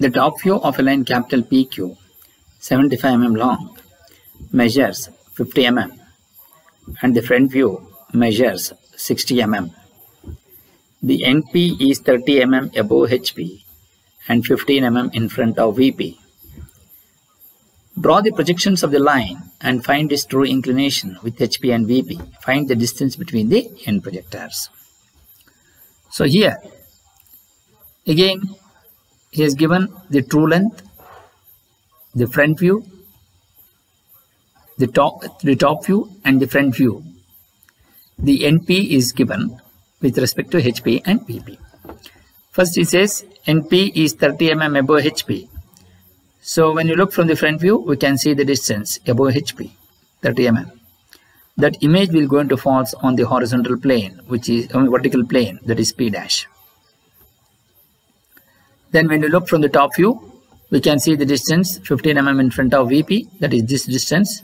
The top view of a line capital PQ, 75 mm long, measures 50 mm, and the front view measures 60 mm. The NP is 30 mm above HP and 15 mm in front of VP. Draw the projections of the line and find its true inclination with HP and VP. Find the distance between the end projectors. So here, again, he has given the true length, the front view, the top view and the front view. The NP is given with respect to HP and VP. First he says NP is 30 mm above HP. So when you look from the front view, we can see the distance above HP, 30 mm. That image will going to fall on the horizontal plane, which is vertical plane, that is P dash. Then when you look from the top view, we can see the distance 15 mm in front of VP, that is this distance.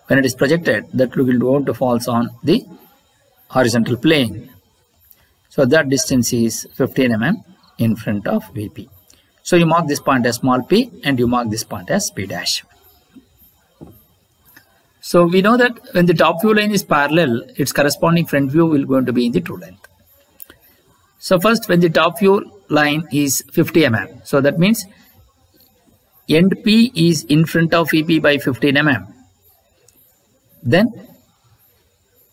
When it is projected, that will go to fall on the horizontal plane. So that distance is 15 mm in front of VP. So you mark this point as small p and you mark this point as P dash. So we know that when the top view line is parallel, its corresponding front view will going to be in the true length. So first, when the top view line is 50 mm, so that means end P is in front of VP by 15 mm. Then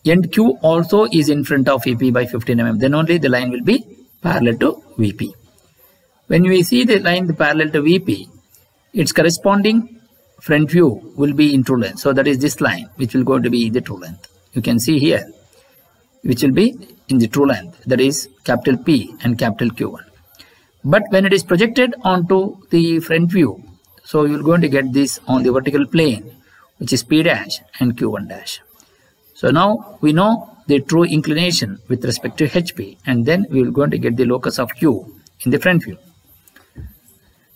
end Q also is in front of VP by 15 mm. Then only the line will be parallel to VP. When we see the line parallel to VP, its corresponding front view will be in true length. So that is this line, which will go to be the true length. You can see here, which will be in the true length, that is capital P and capital Q1. But when it is projected onto the front view, so you are going to get this on the vertical plane, which is P dash and Q1 dash. So now we know the true inclination with respect to HP, and then we will going to get the locus of Q in the front view.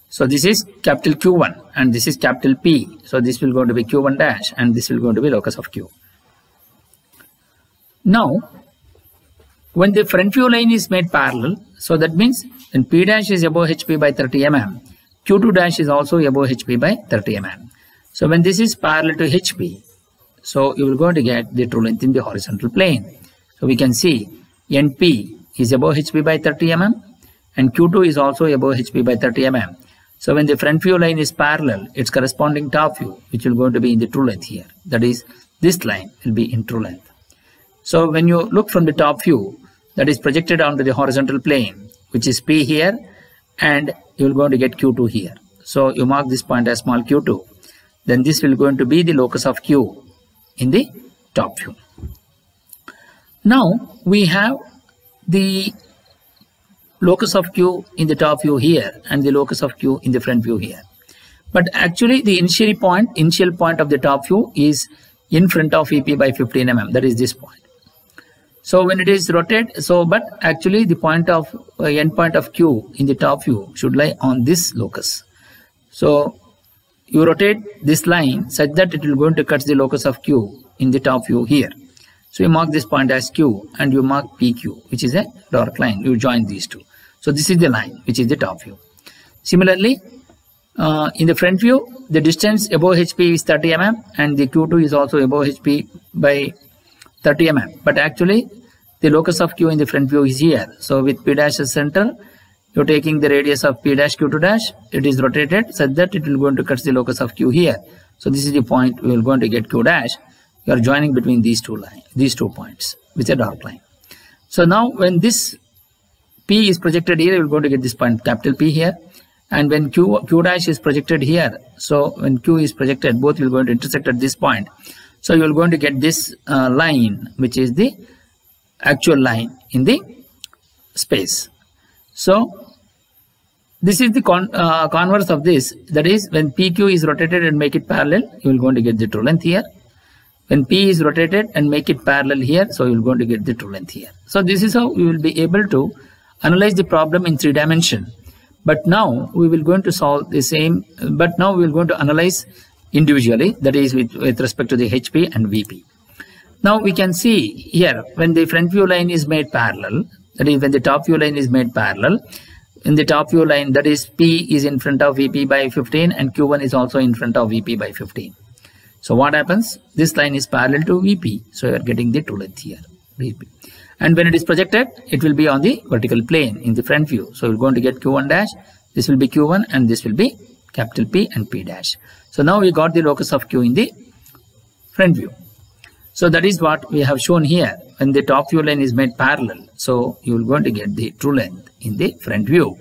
So this is capital Q1 and this is capital P. So this will go to be Q1 dash and this will go to be locus of Q. Now, when the front view line is made parallel, so that means when P dash is above HP by 30 mm, Q2 dash is also above HP by 30 mm. So when this is parallel to HP, so you will go to get the true length in the horizontal plane. So we can see NP is above HP by 30 mm and Q2 is also above HP by 30 mm. So when the front view line is parallel, its corresponding top view, which will going to be in the true length here, that is this line will be in true length. So when you look from the top view, that is projected onto the horizontal plane, which is P here, and you will going to get Q2 here. So you mark this point as small q2. Then this will going to be the locus of Q in the top view. Now we have the locus of Q in the top view here and the locus of Q in the front view here. But actually the initial point of the top view is in front of VP by 15 mm. That is this point. So when it is rotated, but actually the point of end point of Q in the top view should lie on this locus. So you rotate this line such that it will going to cut the locus of Q in the top view here. So you mark this point as Q and you mark PQ, which is a dark line. You join these two. So this is the line, which is the top view. Similarly, in the front view, the distance above HP is 30 mm and the Q2 is also above HP by 30 mm. But actually, the locus of Q in the front view is here. So with P dash as center, you're taking the radius of P dash Q2 dash. It is rotated such that it will going to cut the locus of Q here. So this is the point we will going to get Q dash. You are joining between these two points with a dark line. So now when this P is projected here, you will going to get this point capital P here. And when Q dash is projected here, so when Q is projected, both will going to intersect at this point. So you are going to get this line, which is the actual line in the space. So this is the converse of this. That is, when PQ is rotated and make it parallel, you will going to get the true length here. When P is rotated and make it parallel here, so you will going to get the true length here. So this is how we will be able to analyze the problem in 3 dimensions. But now we will going to solve the same, but now we will going to analyze individually, that is with respect to the HP and VP. Now we can see here when the front view line is made parallel, that is when the top view line is made parallel, in the top view line, that is P is in front of VP by 15 and Q1 is also in front of VP by 15. So what happens? This line is parallel to VP. So you are getting the true length here, VP. And when it is projected, it will be on the vertical plane in the front view. So you're going to get Q1 dash. This will be Q1 and this will be capital P and P dash. So now we got the locus of Q in the front view. So that is what we have shown here. When the top view line is made parallel, so you will going to get the true length in the front view,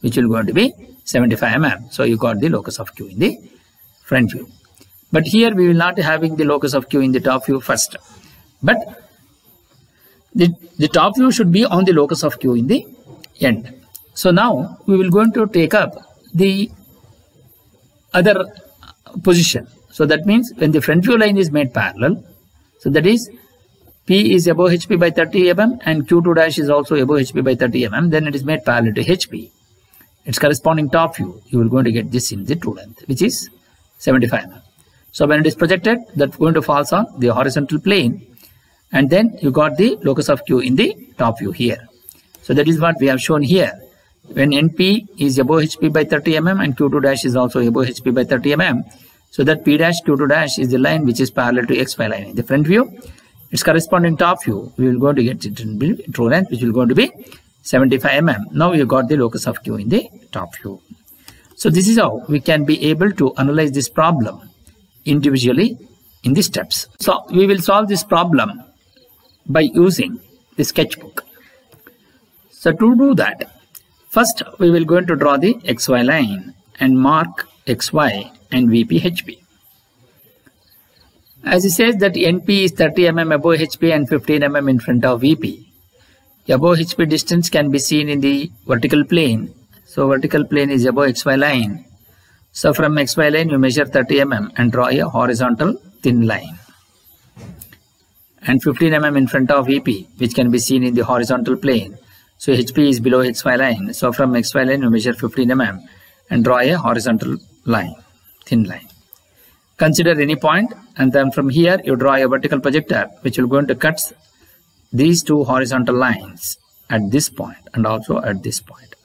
which will going to be 75 mm. So you got the locus of Q in the front view. But here we will not having the locus of Q in the top view first. But the top view should be on the locus of Q in the end. So now we will going to take up the other position. So that means when the front view line is made parallel, so that is P is above HP by 30 mm and Q2 dash is also above HP by 30 mm, then it is made parallel to HP. Its corresponding top view, you will going to get this in the true length, which is 75 mm. So when it is projected, that's going to fall on the horizontal plane, and then you got the locus of Q in the top view here. So that is what we have shown here. When NP is above HP by 30 mm and Q2 dash is also above HP by 30 mm, so that P dash Q2 dash is the line which is parallel to XY line in the front view. Its corresponding top view, we will go to get it in true length, which will go to be 75 mm. Now you got the locus of Q in the top view. So this is how we can be able to analyze this problem individually in the steps. So we will solve this problem by using the sketchbook. So to do that, first we will going to draw the XY line and mark XY and VP HP. As it says that NP is 30 mm above HP and 15 mm in front of VP. The above HP distance can be seen in the vertical plane. So vertical plane is above XY line. So from XY line you measure 30 mm and draw a horizontal thin line. And 15 mm in front of VP, which can be seen in the horizontal plane. So HP is below XY line. So from XY line you measure 15 mm and draw a horizontal line, thin line. Consider any point, and then from here you draw a vertical projector which will going to cut these two horizontal lines at this point and also at this point.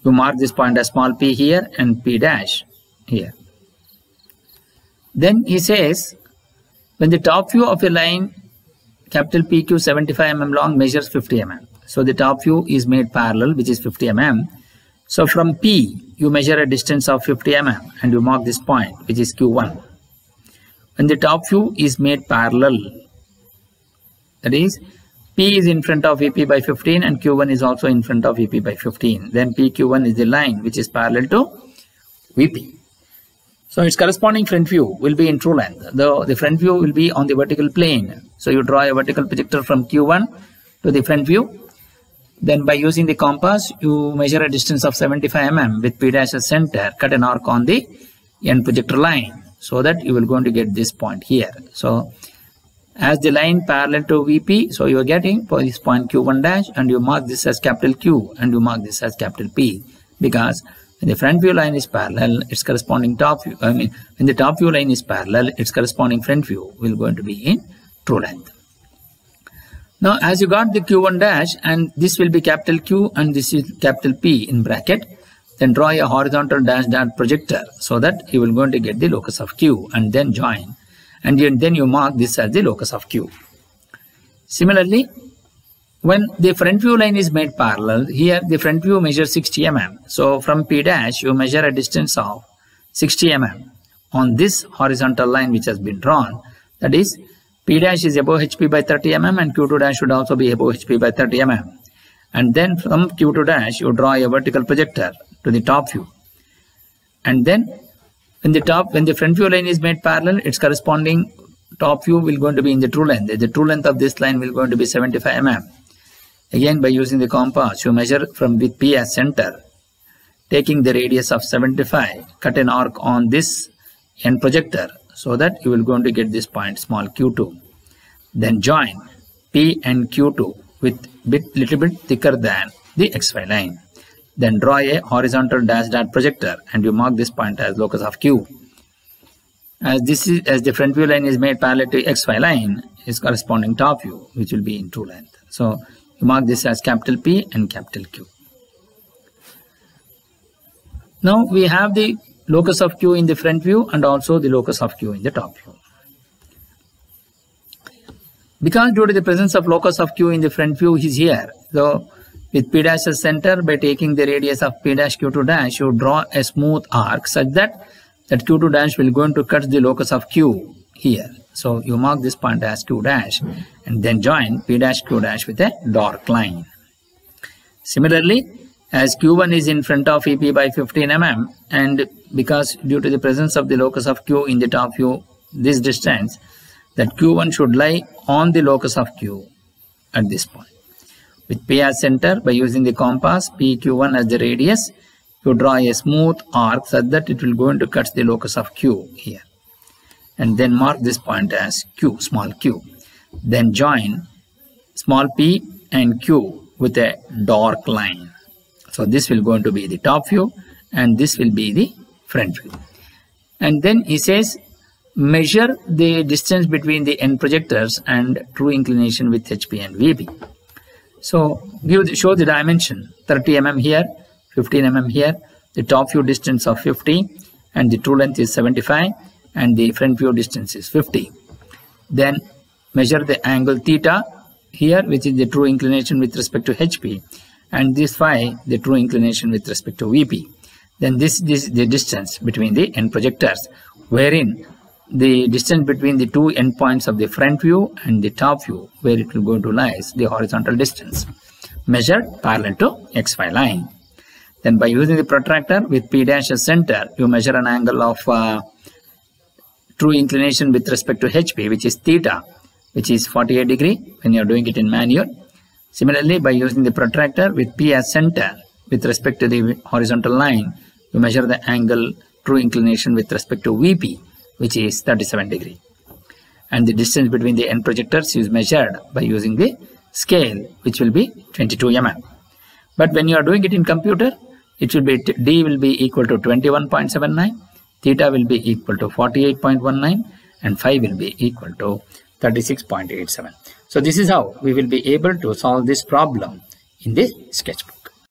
You mark this point as small p here and P dash here. Then he says when the top view of a line capital PQ 75 mm long measures 50 mm. So the top view is made parallel, which is 50 mm. So from P you measure a distance of 50 mm and you mark this point, which is Q1. When the top view is made parallel, that is P is in front of VP by 15 and Q1 is also in front of VP by 15. Then PQ1 is the line which is parallel to VP. So its corresponding front view will be in true length. The front view will be on the vertical plane. So you draw a vertical projector from Q1 to the front view. Then by using the compass, you measure a distance of 75 mm with P dash as center, cut an arc on the end projector line, so that you will going to get this point here. So as the line parallel to VP, so you are getting for this point Q1 dash, and you mark this as capital Q and you mark this as capital P, because when the front view line is parallel, its corresponding top view, when the top view line is parallel, its corresponding front view will going to be in true length. Now as you got the Q1 dash, and this will be capital Q and this is capital P in bracket, then draw a horizontal dash dot projector so that you will going to get the locus of Q, and then join, and then you mark this as the locus of Q. Similarly, when the front view line is made parallel, here the front view measures 60 mm. So from P dash you measure a distance of 60 mm on this horizontal line which has been drawn. That is P dash is above HP by 30 mm and Q2 dash should also be above HP by 30 mm. And then from Q2 dash you draw a vertical projector to the top view. And then when the front view line is made parallel, its corresponding top view will going to be in the true length. The true length of this line will going to be 75 mm. Again, by using the compass, you measure from with P as center, taking the radius of 75, cut an arc on this end projector so that you will going to get this point small q2. Then join P and Q2 with little bit thicker than the XY line. Then draw a horizontal dash dot projector and you mark this point as locus of Q. As the front view line is made parallel to XY line, its corresponding top view, which will be in true length. So you mark this as capital P and capital Q. Now we have the locus of Q in the front view and also the locus of Q in the top view. Because due to the presence of locus of Q in the front view is here, so with P dash as center, by taking the radius of P dash Q2 dash, you draw a smooth arc such that Q2 dash will going to cut the locus of Q here. So you mark this point as Q dash and then join P dash Q dash with a dark line. Similarly, as Q1 is in front of EP by 15 mm, and because due to the presence of the locus of Q in the top view, this distance, that Q1 should lie on the locus of Q at this point. With P as center, by using the compass, PQ1 as the radius, you draw a smooth arc such that it will go into cut the locus of Q here. And then mark this point as Q, small q. Then join small p and Q with a dark line. So this will going to be the top view and this will be the front view. And then he says, measure the distance between the end projectors and true inclination with HP and VP. So show the dimension 30 mm here, 15 mm here, the top view distance of 50 and the true length is 75 and the front view distance is 50. Then measure the angle theta here, which is the true inclination with respect to HP, and this phi the true inclination with respect to VP. Then this is the distance between the end projectors, wherein the distance between the two endpoints of the front view and the top view, where it will go to lies the horizontal distance measured parallel to XY line. Then by using the protractor with P dash as center, you measure an angle of true inclination with respect to HP, which is theta, which is 48 degree when you are doing it in manual. Similarly, by using the protractor with P as center with respect to the horizontal line, you measure the angle true inclination with respect to VP, which is 37 degree. And the distance between the end projectors is measured by using the scale, which will be 22 mm. But when you are doing it in computer, it will be D will be equal to 21.79, theta will be equal to 48.19, and phi will be equal to 36.87. So this is how we will be able to solve this problem in the sketchbook.